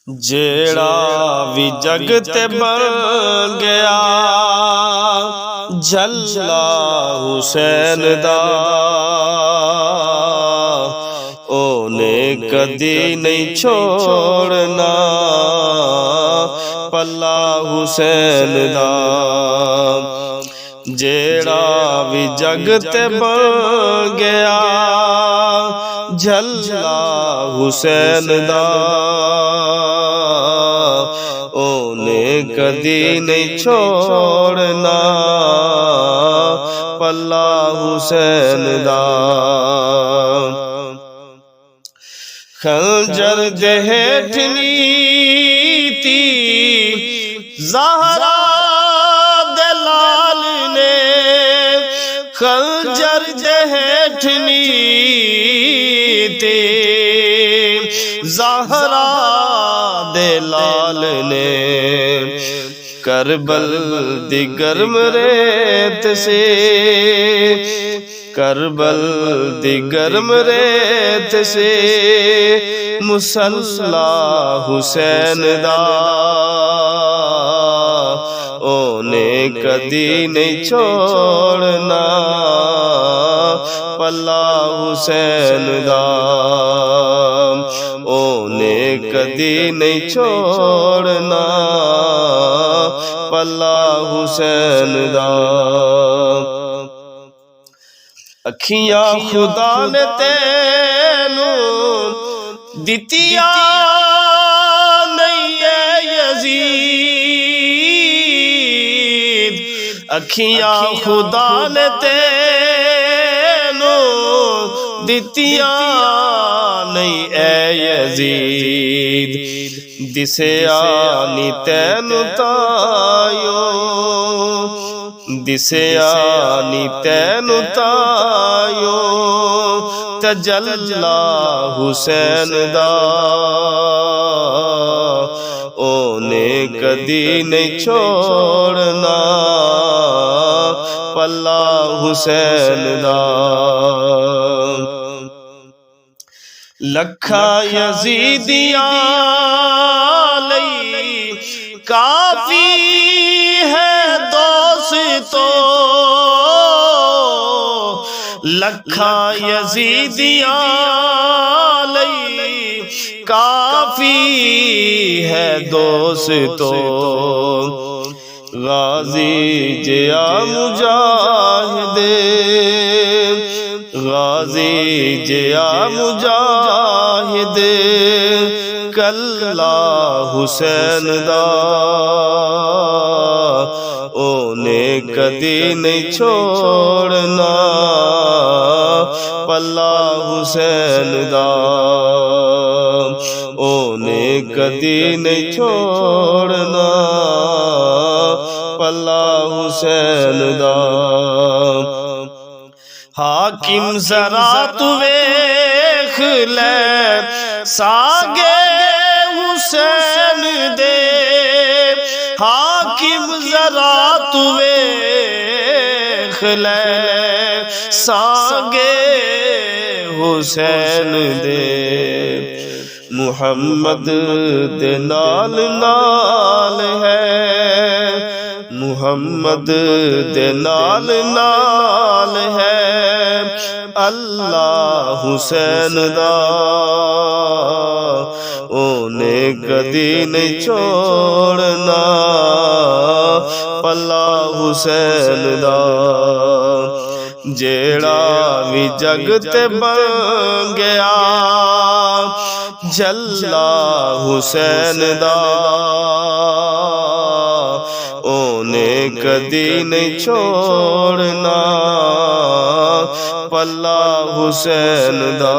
जेड़ा भी जगत बन गया झल्ला हुसैन दा ओने कदी नहीं छोड़ना पल्ला हुसैन दा। जेड़ा भी जगत बन गया झल्ला हुसैन दा ओने कदी नहीं छोड़ना पल्ला हुसैन दा। खंजर दे हेठ नीती ज़हरा दे लाल ने खंजर दे हेठ नीती ज़हरा दे लाल ने करबल दी गर्म रेत से करबल दी गर्म रेत से मुसल्ला हुसैन दा ओने कदी नहीं छोड़ना पल्ला हुसैन दा ओने कदी नहीं छोड़ना पल्ला हुसैन दा। अखियां खुदा ने तेनू दितिया नहीं है यजीद अखियां खुदा ने तेनू दितिया नहीं है यजीद दिसे आनी तैनू तायो दिसे आनी तैनू तायो तजल्ला हुसैन दा ओने कदी नहीं छोड़ना पल्ला हुसैन दा। लखा यजीदियां लई काफी है दोस्तों लखा यजीदियां लई काफी है दोस्तों गाजी जिया मुजाहिदे गाजी जिया मुजाहिदे कल्ला हुसैन दा ओने कदी नहीं छोड़ना पल्ला हुसैन दा ओने कदी नहीं छोड़ना पल्ला हुसैन दा। हाकिम जरा तू वेख ले सागे हुसैन दे हाकिम जरा तू वेख ले सागे हुसैन दे मुहम्मद दे नाल नाल है मुहम्मद दे नाल नाल है अल्लाह हुसैन दा ओने कदी नहीं छोड़ना पल्ला हुसैन दा। जेड़ा भी जगत बन गया झल्ला हुसैन दा ओने कदी नहीं छोड़ना पल्ला हुसैन दा।